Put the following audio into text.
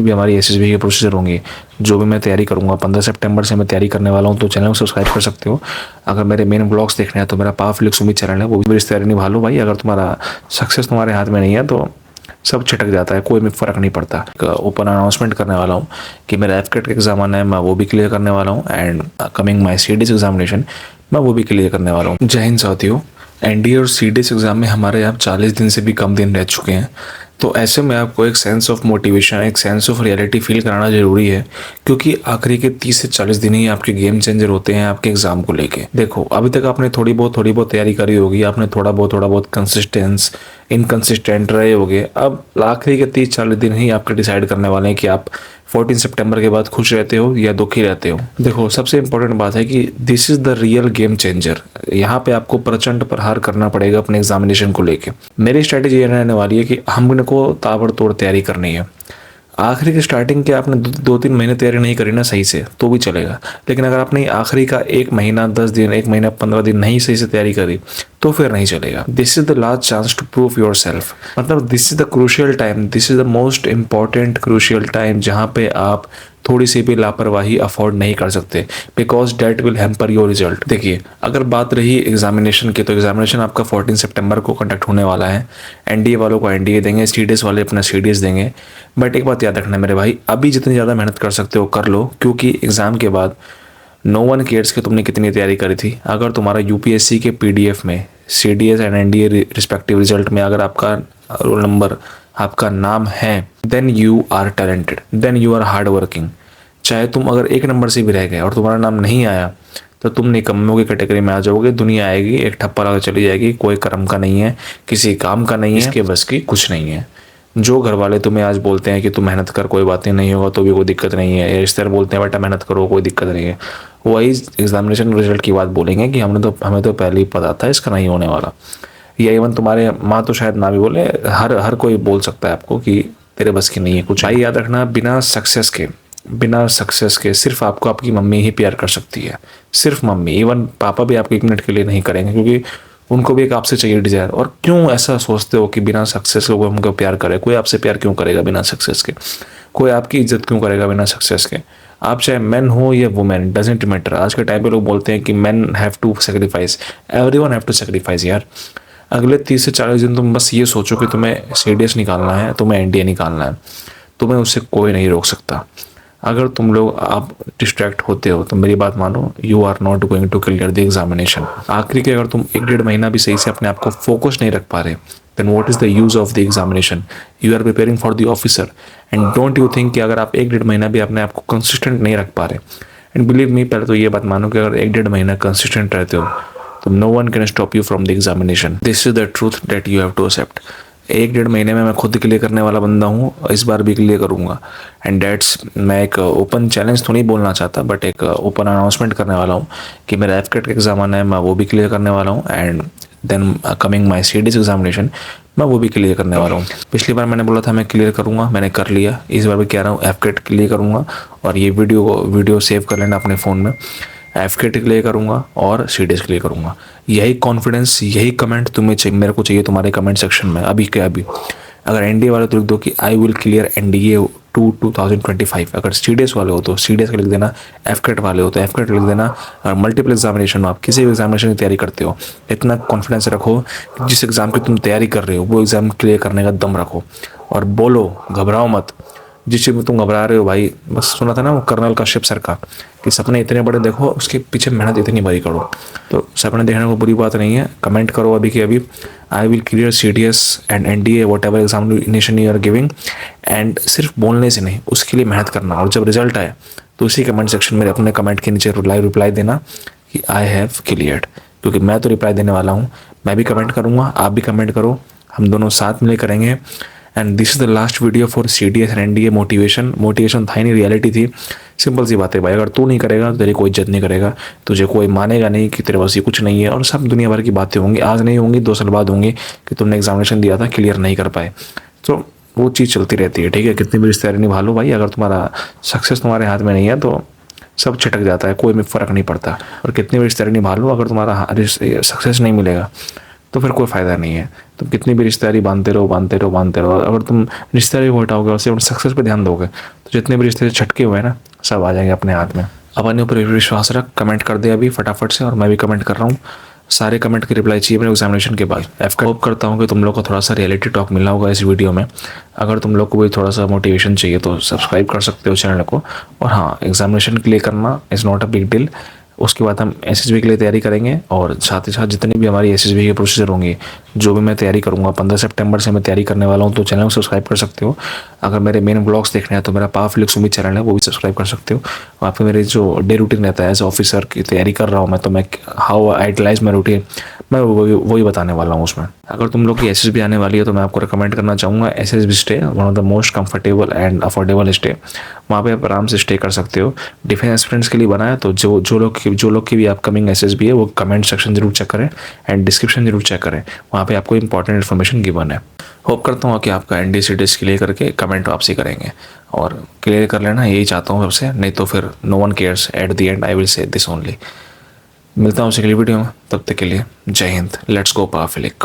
भी हमारी एसएसबी की प्रोसीजर होंगी, जो भी मैं तैयारी करूँगा 15 सितंबर से मैं तैयारी करने वाला हूँ, तो चैनल को सब्सक्राइब कर सकते हो। अगर मेरे मेन ब्लॉग्स देखने हैं तो मेरा पावर फ्लिक्स उम्मीद चैनल है, वो भी मेरी तैयारी निभा लो भाई। अगर तुम्हारा सक्सेस तुम्हारे हाथ में नहीं है तो सब छिटक जाता है, कोई में फ़र्क नहीं पड़ता। ओपन अनाउंसमेंट करने वाला हूँ कि मेरा एफकेट का एग्जाम आना है, मैं वो भी क्लियर करने वाला हूँ। And coming my CDS examination, मैं वो भी क्लियर करने वाला हूँ। जय हिंद साथियों। एनडीए और सीडीएस एग्जाम में हमारे यहाँ 40 दिन से भी कम दिन रह चुके हैं, तो ऐसे में आपको एक सेंस ऑफ मोटिवेशन, एक सेंस ऑफ रियलिटी फील कराना जरूरी है, क्योंकि आखिरी के 30 से 40 दिन ही आपके गेम चेंजर होते हैं आपके एग्जाम को लेके। देखो, अभी तक आपने थोड़ी बहुत तैयारी करी होगी, आपने थोड़ा बहुत कंसिस्टेंस इनकंसिस्टेंट रहे होगे। अब आखिरी के 30-40 दिन ही आपके डिसाइड करने वाले हैं कि आप 14 सितंबर के बाद खुश रहते हो या दुखी रहते हो। देखो, सबसे इंपॉर्टेंट बात है कि this is the real game changer. यहाँ पे आपको प्रचंड प्रहार करना पड़ेगा अपने एग्जामिनेशन को लेके। मेरी स्ट्रैटेजी ये रहने वाली है कि हमको ताबड़तोड़ तैयारी करनी है। आखिरी के स्टार्टिंग के आपने 2-3 महीने तैयारी नहीं करी ना सही से, तो भी चलेगा, लेकिन अगर आपने आखिरी का 1 महीना 10 दिन, 1 महीना 15 दिन नहीं सही से तैयारी करी तो फिर नहीं चलेगा। This is the last chance to prove yourself. मतलब this is the crucial time, this is the most important crucial time, जहाँ पे आप थोड़ी सी भी लापरवाही अफोर्ड नहीं कर सकते, because that will hamper your result. देखिए, अगर बात रही एग्जामिनेशन की, तो एग्जामिनेशन आपका 14 सितंबर को कंडक्ट होने वाला है। एनडीए वालों को एनडीए देंगे, सीडीएस वाले अपना सीडीएस देंगे। बट एक बात याद रखना मेरे भाई, अभी जितनी ज़्यादा मेहनत कर सकते हो कर लो, क्योंकि एग्ज़ाम के बाद नो वन केयर्स कि तुमने कितनी तैयारी करी थी। अगर तुम्हारा यूपीएससी के पीडीएफ में CDS and NDA respective result में अगर आपका रोल नंबर, आपका नाम है, then you are talented, then you are hard working. चाहे तुम अगर 1 नंबर से भी रह गए और तुम्हारा नाम नहीं आया, तो तुम निकम्मों की कैटेगरी में आ जाओगे। दुनिया आएगी, एक ठप्पा लगा चली जाएगी, कोई कर्म का नहीं है, किसी काम का नहीं है, इसके बस की कुछ नहीं है। जो घर वाले तुम्हें आज बोलते हैं कि तू मेहनत कर, कोई बातें नहीं होगा तो भी कोई दिक्कत नहीं है, इस तरह बोलते हैं बेटा मेहनत करो कोई दिक्कत नहीं है, वही एग्जामिनेशन रिजल्ट की बात बोलेंगे कि हमें तो पहले ही पता था इसका नहीं होने वाला। या इवन तुम्हारे माँ तो शायद ना भी बोले, हर कोई बोल सकता है आपको कि तेरे बस की नहीं है कुछ। भाई याद रखना, बिना सक्सेस के सिर्फ आपको आपकी मम्मी ही प्यार कर सकती है, सिर्फ मम्मी। इवन पापा भी आपको 1 मिनट के लिए नहीं करेंगे, क्योंकि उनको भी एक आपसे चाहिए डिजायर। और क्यों ऐसा सोचते हो कि बिना सक्सेस लोग हमको प्यार करे? कोई आपसे प्यार क्यों करेगा बिना सक्सेस के? कोई आपकी इज्जत क्यों करेगा बिना सक्सेस के? आप चाहे मैन हो या वुमेन, डजेंट मैटर। आज के टाइम पे लोग बोलते हैं कि man have to sacrifice, everyone have to sacrifice. यार, अगले 30 से 40 दिन तुम बस ये सोचो कि तुम्हें सीडीएस निकालना है, तुम्हें एनडीए निकालना है, तुम्हें उससे कोई नहीं रोक सकता। अगर तुम लोग आप डिस्ट्रैक्ट होते हो तो मेरी बात मानो, you are not going to clear the examination. आखिरी के अगर तुम 1-1.5 महीना भी सही से अपने आप को फोकस नहीं रख पा रहे, then what is the use of the examination? You are preparing for the officer, and don't you think कि अगर आप 1-1.5 महीना भी अपने आप को कंसिस्टेंट नहीं रख पा रहे, एंड बिलीव मी, पहले तो ये बात मानो कि अगर 1-1.5 महीना कंसिस्टेंट रहते हो तो no one can stop you from the examination. This is the truth that you have to accept. 1-1.5 महीने में मैं खुद क्लियर करने वाला बंदा हूँ, इस बार भी क्लियर करूँगा। एंड डेट्स, मैं एक ओपन चैलेंज तो नहीं बोलना चाहता, बट एक ओपन अनाउंसमेंट करने वाला हूँ कि मेरा एफकेट का एग्जाम आना है, मैं वो भी क्लियर करने वाला हूँ। And then coming my CDS examination, मैं वो भी क्लियर करने वाला हूँ। पिछली बार मैंने बोला था मैं क्लियर करूँगा, मैंने कर लिया। इस बार भी कह रहा हूँ एफकेट क्लियर करूँगा, और ये वीडियो सेव कर लेना अपने फ़ोन में। एफकेट क्लियर करूँगा और सीडीएस क्लियर करूँगा। यही कॉन्फिडेंस, यही कमेंट तुम्हें चाहिए, मेरे को चाहिए तुम्हारे कमेंट सेक्शन में अभी के अभी। अगर एनडीए वाले तो लिख दो कि आई विल क्लियर एनडीए 2025। अगर सीडीएस वाले हो तो सीडीएस का लिख देना, एफकेट वाले हो तो एफकेट लिख देना। अगर मल्टीपल एग्जामिनेशन हो, आप किसी भी एग्जामिनेशन की तैयारी करते हो, इतना कॉन्फिडेंस रखो कि जिस एग्ज़ाम की तुम तैयारी कर रहे हो वो एग्ज़ाम क्लियर करने का दम रखो, और बोलो, घबराओ मत। जिस चीज़ में तुम घबरा रहे हो भाई, बस सुना था ना वो कर्नल काश्यप सर का कि सपने इतने बड़े देखो, उसके पीछे मेहनत इतनी बड़ी करो। तो सपने देखने को बुरी बात नहीं है, कमेंट करो अभी के अभी, I will clear CDS and NDA whatever examination you are giving. And सिर्फ बोलने से नहीं, उसके लिए मेहनत करना। और जब रिजल्ट आए तो उसी कमेंट सेक्शन में अपने कमेंट के नीचे रिप्लाई देना कि आई हैव क्लियर्ड, क्योंकि मैं तो रिप्लाई देने वाला हूँ। मैं भी कमेंट करूँगा, आप भी कमेंट करो, हम दोनों साथ मिले करेंगे। And this is the last video for CDS and NDA motivation था ही नहीं, रियलिटी थी। सिंपल सी बात है भाई, अगर तू नहीं करेगा तो तेरी कोई इज्जत नहीं करेगा, तुझे कोई मानेगा नहीं कि तेरे पास ये कुछ नहीं है। और सब दुनिया भर की बातें होंगी, आज नहीं होंगी 2 साल बाद होंगी कि तुमने एग्जामिनेशन दिया था, क्लियर नहीं कर पाए। तो वो चीज़ चलती रहती है, ठीक है। कितनी भी तैयारी निभा लो भाई, अगर तुम्हारा सक्सेस तुम्हारे हाथ में नहीं है तो सब छिटक जाता है, कोई में फ़र्क नहीं पड़ता। और कितनी भी तैयारी निभा लो, अगर तुम्हारा सक्सेस नहीं मिलेगा तो फिर कोई फ़ायदा नहीं है। तुम कितनी भी रिश्तेदारी बांधते रहो बांधते रहो बांधते रहो, अगर तुम रिश्तेदारी को हटाओगे और सिर्फ सक्सेस पे ध्यान दोगे तो जितने भी रिश्ते छटके हुए हैं ना, सब आ जाएंगे अपने हाथ में। अपने ऊपर विश्वास रख, कमेंट कर दे अभी फटाफट से, और मैं भी कमेंट कर रहा हूँ। सारे कमेंट की रिप्लाई चाहिए मेरे एग्जामिनेशन के बाद। होप करता हूँ कि तुम लोग को थोड़ा सा रियलिटी टॉक मिला होगा इस वीडियो में। अगर तुम लोग को भी थोड़ा सा मोटिवेशन चाहिए तो सब्सक्राइब कर सकते हो चैनल को। और हाँ, एग्जामिनेशन के लिए करना is not a big deal. उसके बाद हम एसएसबी के लिए तैयारी करेंगे, और साथ ही साथ जितनी भी हमारी एसएसबी के प्रोसीजर होंगे, जो भी मैं तैयारी करूँगा 15 सितंबर से मैं तैयारी करने वाला हूँ, तो चैनल को सब्सक्राइब कर सकते हो। अगर मेरे मेन ब्लॉग्स देखने हैं तो मेरा पावरफ्लिक्स उम्मीद चैनल है, वो भी सब्सक्राइब कर सकते हो। वहाँ पे मेरे जो डे रूटीन रहता है एज ऑफिसर की तैयारी कर रहा हूँ मैं, तो मैं how I utilise my routine, मैं वही बताने वाला हूँ उसमें। अगर तुम लोग की एसएसबी आने वाली है तो मैं आपको रिकमेंड करना चाहूँगा SSB stay, one of the most comfortable and affordable stay. वहाँ पे आप आराम से स्टे कर सकते हो। डिफेंस एस्पिरेंट्स के लिए बना है, तो जो लोग की भी अपकमिंग एसएसबी है वो कमेंट सेक्शन जरूर चेक करें एंड डिस्क्रिप्शन जरूर चेक करें, वहाँ पे आपको इंपॉर्टेंट इन्फॉर्मेशन गिवन है। होप करता हूँ कि आपका एनडीसीडीएस क्लियर करके कमेंट वापसी करेंगे, और क्लियर कर लेना यही चाहता हूँ सबसे, नहीं तो फिर no one cares at the end, I will say this only. मिलता हूँ अगली वीडियो में, तब तक के लिए जय हिंद, लेट्स गो पावरफ्लिक।